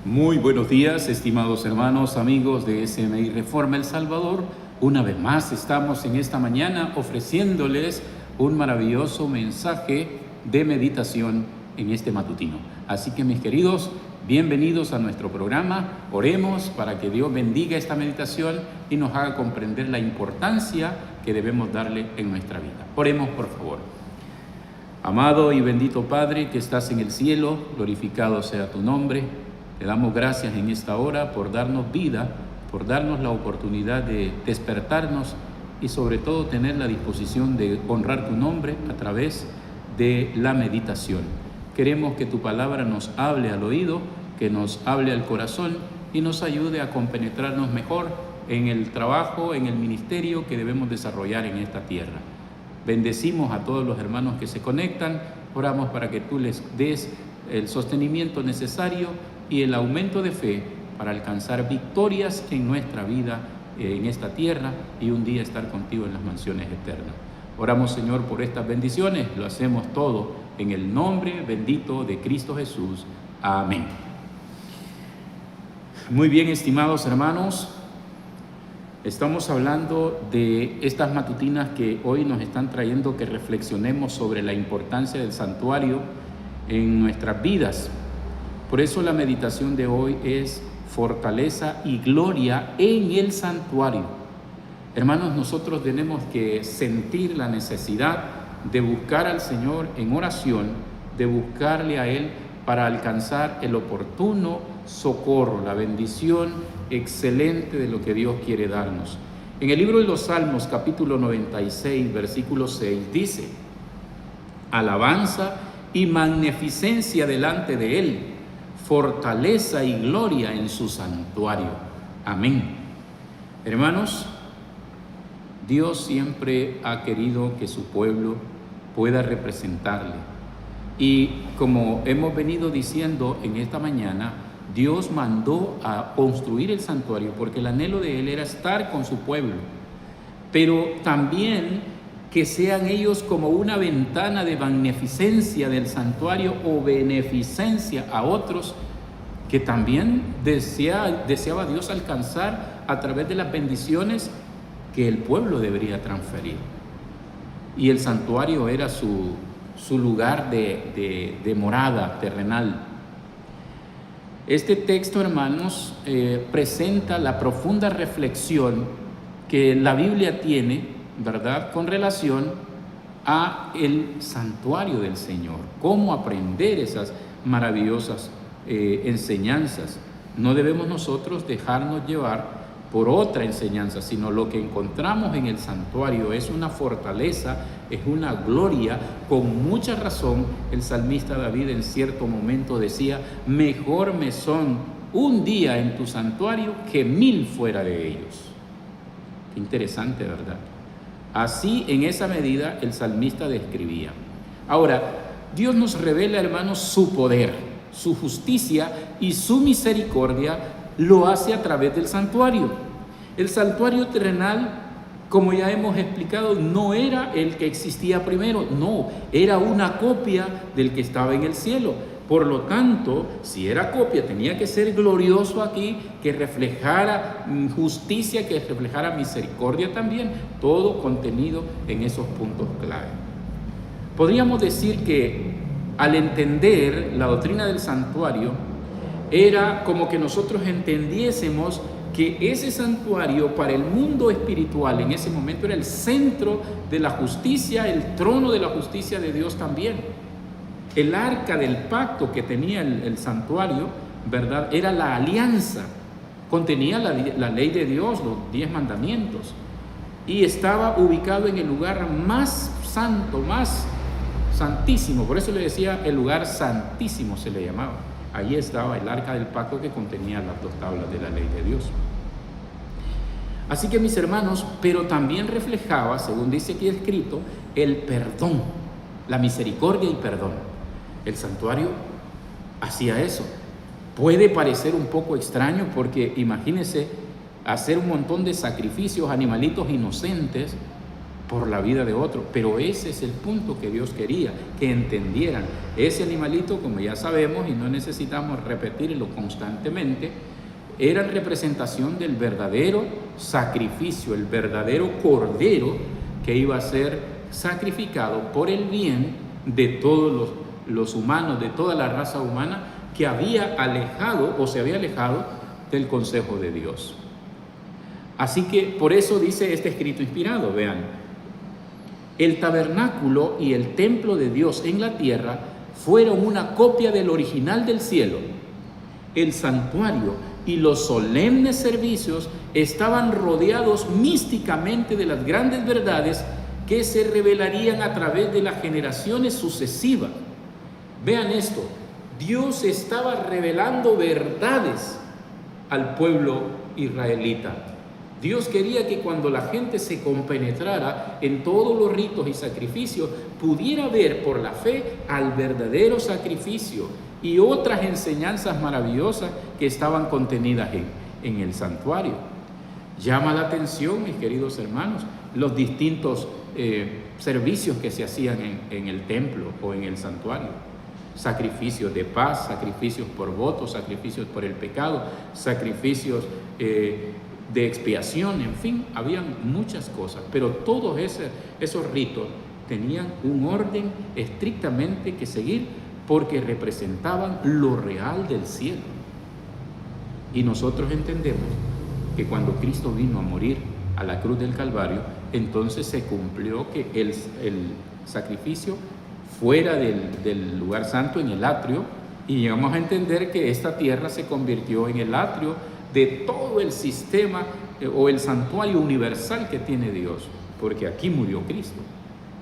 Muy buenos días, estimados hermanos, amigos de SMI Reforma El Salvador. Una vez más estamos en esta mañana ofreciéndoles un maravilloso mensaje de meditación en este matutino. Así que, mis queridos, bienvenidos a nuestro programa. Oremos para que Dios bendiga esta meditación y nos haga comprender la importancia que debemos darle en nuestra vida. Oremos, por favor. Amado y bendito Padre que estás en el cielo, glorificado sea tu nombre. Te damos gracias en esta hora por darnos vida, por darnos la oportunidad de despertarnos y sobre todo tener la disposición de honrar tu nombre a través de la meditación. Queremos que tu palabra nos hable al oído, que nos hable al corazón y nos ayude a compenetrarnos mejor en el trabajo, en el ministerio que debemos desarrollar en esta tierra. Bendecimos a todos los hermanos que se conectan, oramos para que tú les des el sostenimiento necesario y el aumento de fe para alcanzar victorias en nuestra vida, en esta tierra, y un día estar contigo en las mansiones eternas. Oramos, Señor, por estas bendiciones, lo hacemos todo en el nombre bendito de Cristo Jesús. Amén. Muy bien, estimados hermanos, estamos hablando de estas matutinas que hoy nos están trayendo que reflexionemos sobre la importancia del santuario en nuestras vidas. Por eso la meditación de hoy es fortaleza y gloria en el santuario. Hermanos, nosotros tenemos que sentir la necesidad de buscar al Señor en oración, de buscarle a Él para alcanzar el oportuno socorro, la bendición excelente de lo que Dios quiere darnos. En el libro de los Salmos, capítulo 96, versículo 6, dice: alabanza y magnificencia delante de Él, fortaleza y gloria en su santuario. Amén. Hermanos, Dios siempre ha querido que su pueblo pueda representarle. Y como hemos venido diciendo en esta mañana, Dios mandó a construir el santuario porque el anhelo de Él era estar con su pueblo, pero también que sean ellos como una ventana de magnificencia del santuario o beneficencia a otros que también deseaba Dios alcanzar a través de las bendiciones que el pueblo debería transferir. Y el santuario era su lugar de morada terrenal. Este texto, hermanos, presenta la profunda reflexión que la Biblia tiene, ¿verdad?, con relación a el santuario del Señor, cómo aprender esas maravillosas enseñanzas. No debemos nosotros dejarnos llevar por otra enseñanza, sino lo que encontramos en el santuario es una fortaleza, es una gloria. Con mucha razón el salmista David en cierto momento decía: mejor me son un día en tu santuario que 1000 fuera de ellos. Qué interesante, ¿verdad? Así, en esa medida, el salmista describía. Ahora, Dios nos revela, hermanos, su poder, su justicia y su misericordia lo hace a través del santuario. El santuario terrenal, como ya hemos explicado, no era el que existía primero, no, era una copia del que estaba en el cielo. Por lo tanto, si era copia, tenía que ser glorioso aquí, que reflejara justicia, que reflejara misericordia también, todo contenido en esos puntos clave. Podríamos decir que al entender la doctrina del santuario, era como que nosotros entendiésemos que ese santuario para el mundo espiritual en ese momento era el centro de la justicia, el trono de la justicia de Dios también. El arca del pacto que tenía el santuario, ¿verdad?, era la alianza, contenía la ley de Dios, los 10 mandamientos, y estaba ubicado en el lugar más santo, más santísimo. Por eso le decía el lugar santísimo, se le llamaba. Allí estaba el arca del pacto que contenía las 2 tablas de la ley de Dios. Así que, mis hermanos, pero también reflejaba, según dice aquí escrito, el perdón, la misericordia y perdón. El santuario hacía eso. Puede parecer un poco extraño porque imagínense hacer un montón de sacrificios, animalitos inocentes, por la vida de otro. Pero ese es el punto que Dios quería, que entendieran. Ese animalito, como ya sabemos y no necesitamos repetirlo constantemente, era sacrificio, el verdadero cordero que iba a ser sacrificado por el bien de todos los humanos, de toda la raza humana que había alejado o se había alejado del consejo de Dios. Así que por eso dice este escrito inspirado, vean, el tabernáculo y el templo de Dios en la tierra fueron una copia del original del cielo. El santuario y los solemnes servicios estaban rodeados místicamente de las grandes verdades que se revelarían a través de las generaciones sucesivas. Vean esto, Dios estaba revelando verdades al pueblo israelita. Dios quería que cuando la gente se compenetrara en todos los ritos y sacrificios, pudiera ver por la fe al verdadero sacrificio y otras enseñanzas maravillosas que estaban contenidas en el santuario. Llama la atención, mis queridos hermanos, los distintos servicios que se hacían en el templo o en el santuario. Sacrificios de paz, sacrificios por votos, sacrificios por el pecado, sacrificios de expiación, en fin, habían muchas cosas, pero todos esos ritos tenían un orden estrictamente que seguir porque representaban lo real del cielo. Y nosotros entendemos que cuando Cristo vino a morir a la cruz del Calvario, entonces se cumplió que el sacrificio fuera del lugar santo, en el atrio, y llegamos a entender que esta tierra se convirtió en el atrio de todo el sistema o el santuario universal que tiene Dios, porque aquí murió Cristo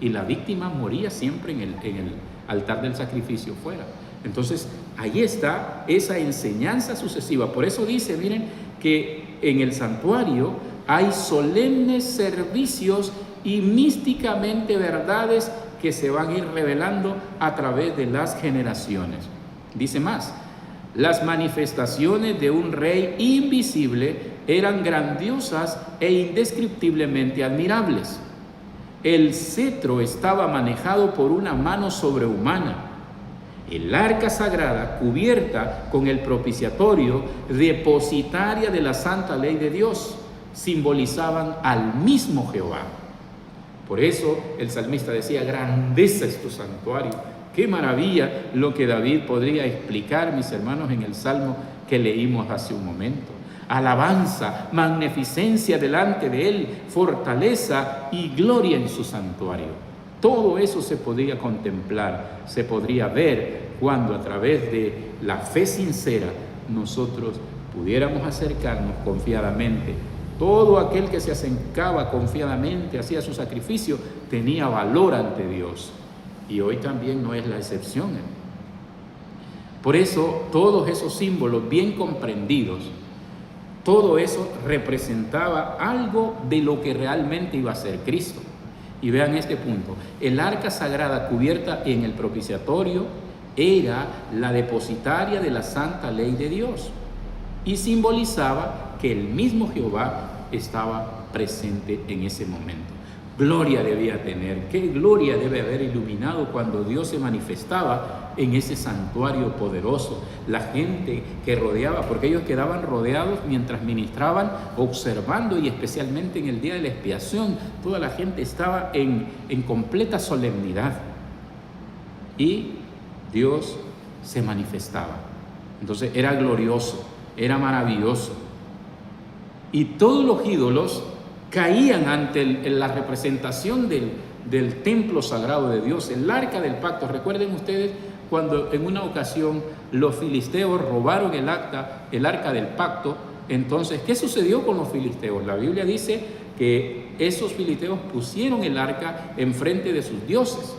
y la víctima moría siempre en el altar del sacrificio fuera. Entonces ahí está esa enseñanza sucesiva. Por eso dice, miren, que en el santuario hay solemnes servicios y místicamente verdades que se van a ir revelando a través de las generaciones. Dice más, las manifestaciones de un rey invisible eran grandiosas e indescriptiblemente admirables. El cetro estaba manejado por una mano sobrehumana. El arca sagrada, cubierta con el propiciatorio, depositaria de la santa ley de Dios, simbolizaban al mismo Jehová. Por eso el salmista decía, grandeza es tu santuario. Qué maravilla lo que David podría explicar, mis hermanos, en el salmo que leímos hace un momento. Alabanza, magnificencia delante de él, fortaleza y gloria en su santuario. Todo eso se podría contemplar, se podría ver cuando a través de la fe sincera nosotros pudiéramos acercarnos confiadamente. Todo aquel que se acercaba confiadamente, hacía su sacrificio, tenía valor ante Dios. Y hoy también no es la excepción. Por eso todos esos símbolos bien comprendidos, todo eso representaba algo de lo que realmente iba a ser Cristo. Y vean este punto, el arca sagrada cubierta en el propiciatorio era la depositaria de la santa ley de Dios y simbolizaba que el mismo Jehová estaba presente en ese momento. Gloria debía tener, qué gloria debe haber iluminado cuando Dios se manifestaba en ese santuario poderoso. La gente que rodeaba, porque ellos quedaban rodeados mientras ministraban, observando, y especialmente en el día de la expiación, toda la gente estaba en completa solemnidad y Dios se manifestaba. Entonces era glorioso, era maravilloso. Y todos los ídolos caían ante la representación del templo sagrado de Dios, el arca del pacto. Recuerden ustedes cuando en una ocasión los filisteos robaron el arca del pacto. Entonces, ¿qué sucedió con los filisteos? La Biblia dice que esos filisteos pusieron el arca enfrente de sus dioses.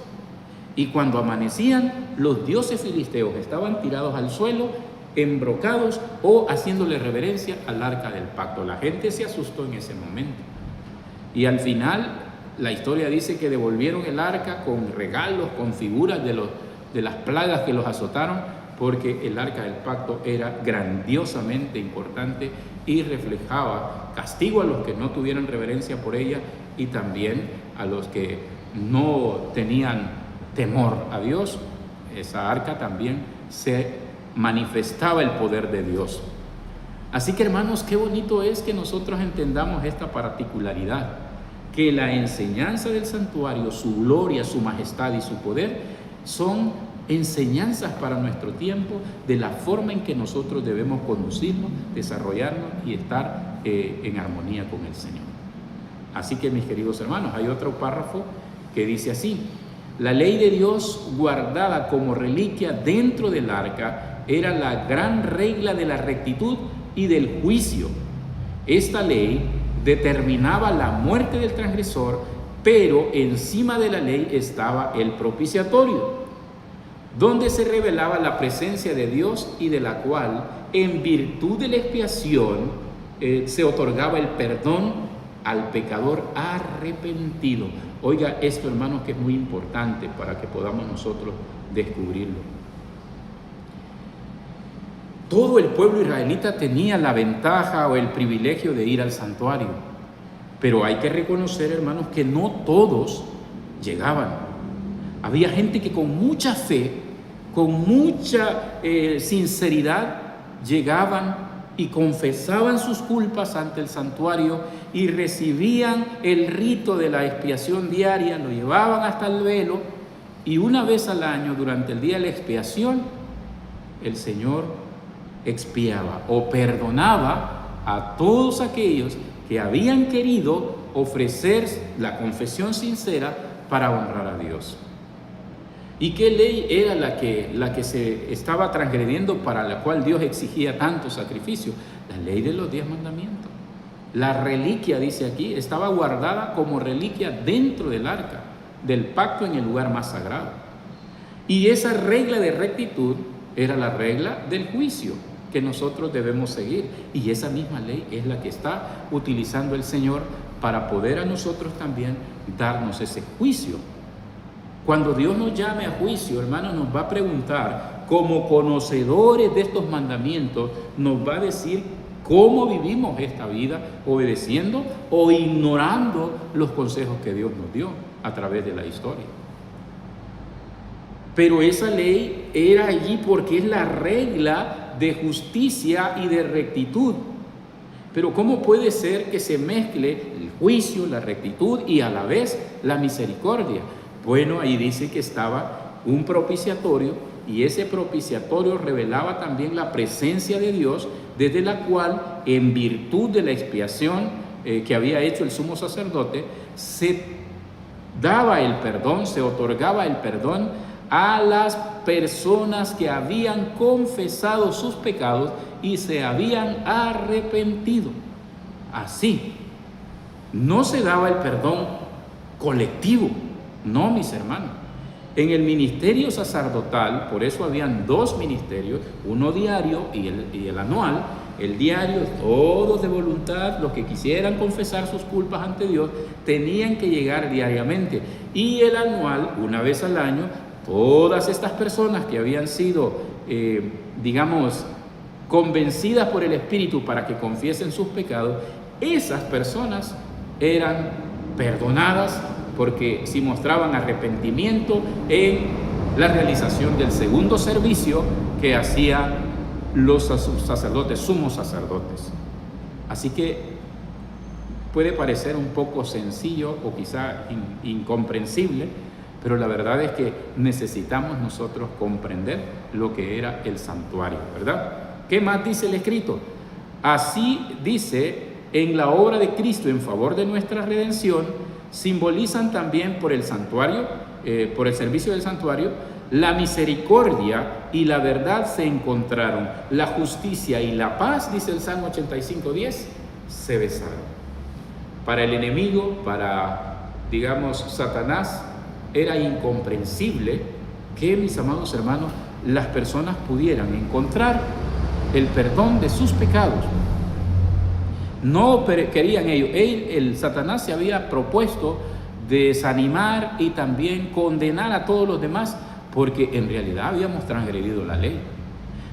Y cuando amanecían, los dioses filisteos estaban tirados al suelo, embrocados o haciéndole reverencia al arca del pacto. La gente se asustó en ese momento. Y al final, la historia dice que devolvieron el arca con regalos, con figuras de las plagas que los azotaron, porque el arca del pacto era grandiosamente importante y reflejaba castigo a los que no tuvieran reverencia por ella y también a los que no tenían temor a Dios, esa arca también se manifestaba el poder de Dios. Así que, hermanos, qué bonito es que nosotros entendamos esta particularidad, que la enseñanza del santuario, su gloria, su majestad y su poder son enseñanzas para nuestro tiempo de la forma en que nosotros debemos conducirnos, desarrollarnos y estar en armonía con el Señor. Así que, mis queridos hermanos, hay otro párrafo que dice así: la ley de Dios guardada como reliquia dentro del arca era la gran regla de la rectitud y del juicio. Esta ley determinaba la muerte del transgresor, pero encima de la ley estaba el propiciatorio, donde se revelaba la presencia de Dios y de la cual, en virtud de la expiación, se otorgaba el perdón al pecador arrepentido. Oiga esto, hermanos, que es muy importante para que podamos nosotros descubrirlo. Todo el pueblo israelita tenía la ventaja o el privilegio de ir al santuario, pero hay que reconocer, hermanos, que no todos llegaban. Había gente que con mucha fe, con mucha sinceridad, llegaban y confesaban sus culpas ante el santuario y recibían el rito de la expiación diaria, lo llevaban hasta el velo, y una vez al año, durante el día de la expiación, el Señor expiaba o perdonaba a todos aquellos que habían querido ofrecer la confesión sincera para honrar a Dios. ¿Y qué ley era la que se estaba transgrediendo, para la cual Dios exigía tanto sacrificio? La ley de los 10 mandamientos. La reliquia, dice aquí, estaba guardada como reliquia dentro del arca del pacto, en el lugar más sagrado. Y esa regla de rectitud era la regla del juicio que nosotros debemos seguir, y esa misma ley es la que está utilizando el Señor para poder a nosotros también darnos ese juicio. Cuando Dios nos llame a juicio, hermanos, nos va a preguntar, como conocedores de estos mandamientos, nos va a decir cómo vivimos esta vida, obedeciendo o ignorando los consejos que Dios nos dio a través de la historia. Pero esa ley era allí porque es la regla de justicia y de rectitud. Pero ¿cómo puede ser que se mezcle el juicio, la rectitud y a la vez la misericordia? Bueno, ahí dice que estaba un propiciatorio, y ese propiciatorio revelaba también la presencia de Dios, desde la cual, en virtud de la expiación que había hecho el sumo sacerdote, se daba el perdón, se otorgaba el perdón a las personas que habían confesado sus pecados y se habían arrepentido. Así, no se daba el perdón colectivo, no, mis hermanos. En el ministerio sacerdotal, por eso habían 2 ministerios, uno diario y el anual. El diario, todos de voluntad, los que quisieran confesar sus culpas ante Dios, tenían que llegar diariamente. Y el anual, una vez al año, todas estas personas que habían sido, convencidas por el Espíritu para que confiesen sus pecados, esas personas eran perdonadas, porque si mostraban arrepentimiento en la realización del segundo servicio que hacían los sacerdotes, sumos sacerdotes. Así que puede parecer un poco sencillo o quizá incomprensible, pero la verdad es que necesitamos nosotros comprender lo que era el santuario, ¿verdad? ¿Qué más dice el escrito? Así dice, en la obra de Cristo en favor de nuestra redención, simbolizan también por el santuario, por el servicio del santuario, la misericordia y la verdad se encontraron, la justicia y la paz, dice el Salmo 85:10, se besaron. Para el enemigo, para, Satanás, era incomprensible que, mis amados hermanos, las personas pudieran encontrar el perdón de sus pecados. No querían ellos. El Satanás se había propuesto desanimar y también condenar a todos los demás, porque en realidad habíamos transgredido la ley.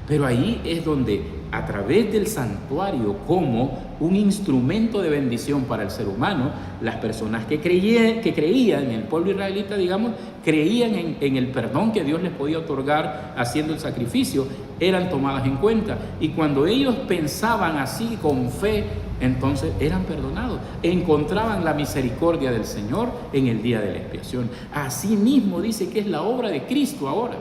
Pero ahí es donde, a través del santuario, como un instrumento de bendición para el ser humano, las personas que creían en el pueblo israelita, digamos, creían en el perdón que Dios les podía otorgar haciendo el sacrificio, eran tomadas en cuenta. Y cuando ellos pensaban así con fe, entonces eran perdonados, encontraban la misericordia del Señor en el día de la expiación. Así mismo dice que es la obra de Cristo ahora.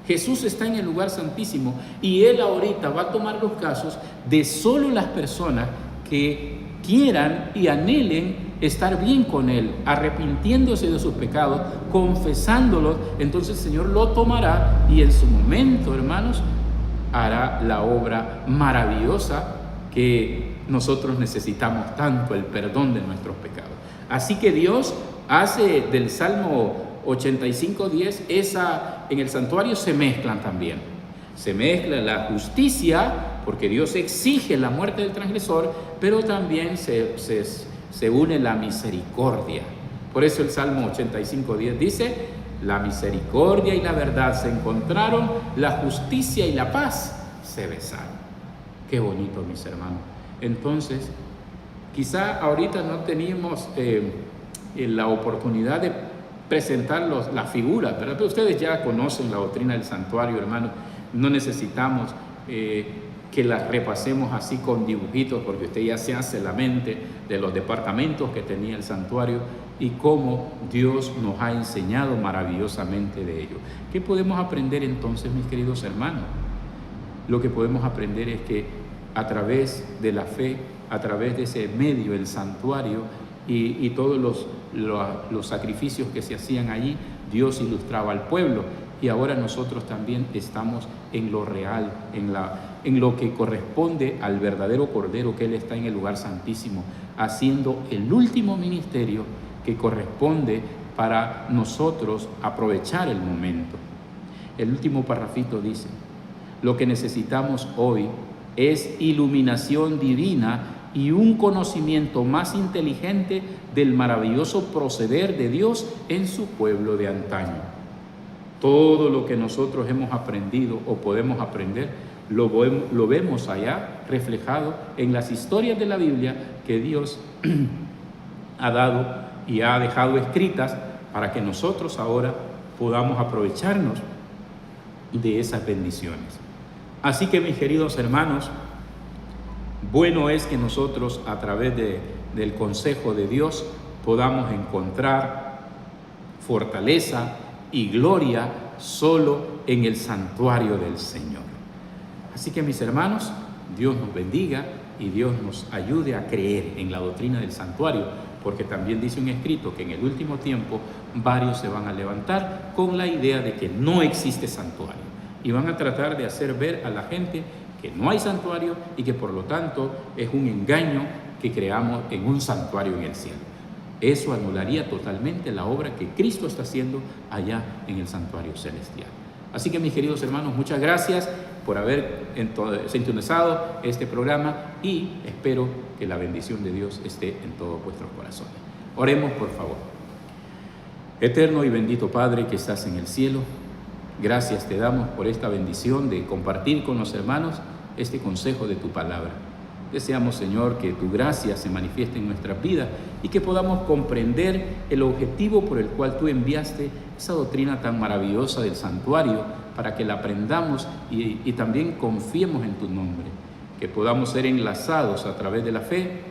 Jesús está en el lugar santísimo y Él ahorita va a tomar los casos de solo las personas que quieran y anhelen estar bien con Él, arrepintiéndose de sus pecados, confesándolos. Entonces el Señor lo tomará y en su momento, hermanos, hará la obra maravillosa que nosotros necesitamos tanto, el perdón de nuestros pecados. Así que Dios hace del Salmo 85:10, en el santuario se mezclan también. Se mezcla la justicia, porque Dios exige la muerte del transgresor, pero también se une la misericordia. Por eso el Salmo 85:10 dice: la misericordia y la verdad se encontraron, la justicia y la paz se besaron. Qué bonito, mis hermanos. Entonces, quizá ahorita no teníamos la oportunidad de presentar las figuras, ¿verdad? Pero ustedes ya conocen la doctrina del santuario, hermanos. No necesitamos que las repasemos así con dibujitos, porque usted ya se hace la mente de los departamentos que tenía el santuario y cómo Dios nos ha enseñado maravillosamente de ello. ¿Qué podemos aprender entonces, mis queridos hermanos? Lo que podemos aprender es que a través de la fe, a través de ese medio, el santuario, y todos los sacrificios que se hacían allí, Dios ilustraba al pueblo. Y ahora nosotros también estamos en lo real, en lo que corresponde al verdadero Cordero, que Él está en el lugar santísimo, haciendo el último ministerio que corresponde para nosotros aprovechar el momento. El último parrafito dice: lo que necesitamos hoy es iluminación divina y un conocimiento más inteligente del maravilloso proceder de Dios en su pueblo de antaño. Todo lo que nosotros hemos aprendido o podemos aprender, lo vemos allá reflejado en las historias de la Biblia que Dios ha dado y ha dejado escritas para que nosotros ahora podamos aprovecharnos de esas bendiciones. Así que, mis queridos hermanos, bueno es que nosotros, a través del consejo de Dios, podamos encontrar fortaleza y gloria solo en el santuario del Señor. Así que, mis hermanos, Dios nos bendiga y Dios nos ayude a creer en la doctrina del santuario, porque también dice un escrito que en el último tiempo varios se van a levantar con la idea de que no existe santuario y van a tratar de hacer ver a la gente que no hay santuario y que por lo tanto es un engaño que creamos en un santuario en el cielo. Eso anularía totalmente la obra que Cristo está haciendo allá en el santuario celestial. Así que, mis queridos hermanos, muchas gracias por haber sintonizado este programa y espero que la bendición de Dios esté en todos vuestros corazones. Oremos, por favor. Eterno y bendito Padre que estás en el cielo, gracias te damos por esta bendición de compartir con los hermanos este consejo de tu palabra. Deseamos, Señor, que tu gracia se manifieste en nuestras vidas y que podamos comprender el objetivo por el cual tú enviaste esa doctrina tan maravillosa del santuario para que la aprendamos y también confiemos en tu nombre, que podamos ser enlazados a través de la fe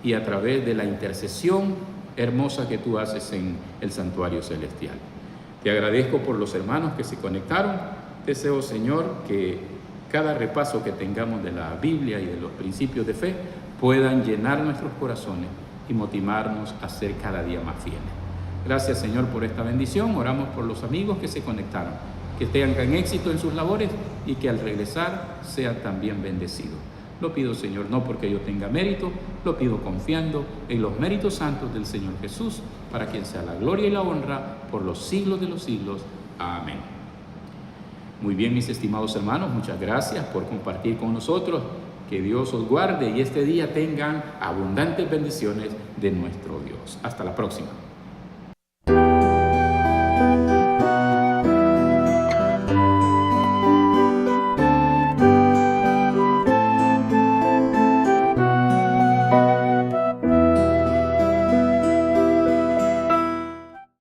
y a través de la intercesión hermosa que tú haces en el santuario celestial. Te agradezco por los hermanos que se conectaron. Deseo, Señor, que cada repaso que tengamos de la Biblia y de los principios de fe puedan llenar nuestros corazones y motivarnos a ser cada día más fieles. Gracias, Señor, por esta bendición. Oramos por los amigos que se conectaron, que tengan éxito en sus labores y que al regresar sean también bendecidos. Lo pido, Señor, no porque yo tenga mérito, lo pido confiando en los méritos santos del Señor Jesús, para quien sea la gloria y la honra por los siglos de los siglos. Amén. Muy bien, mis estimados hermanos, muchas gracias por compartir con nosotros. Que Dios os guarde y este día tengan abundantes bendiciones de nuestro Dios. Hasta la próxima.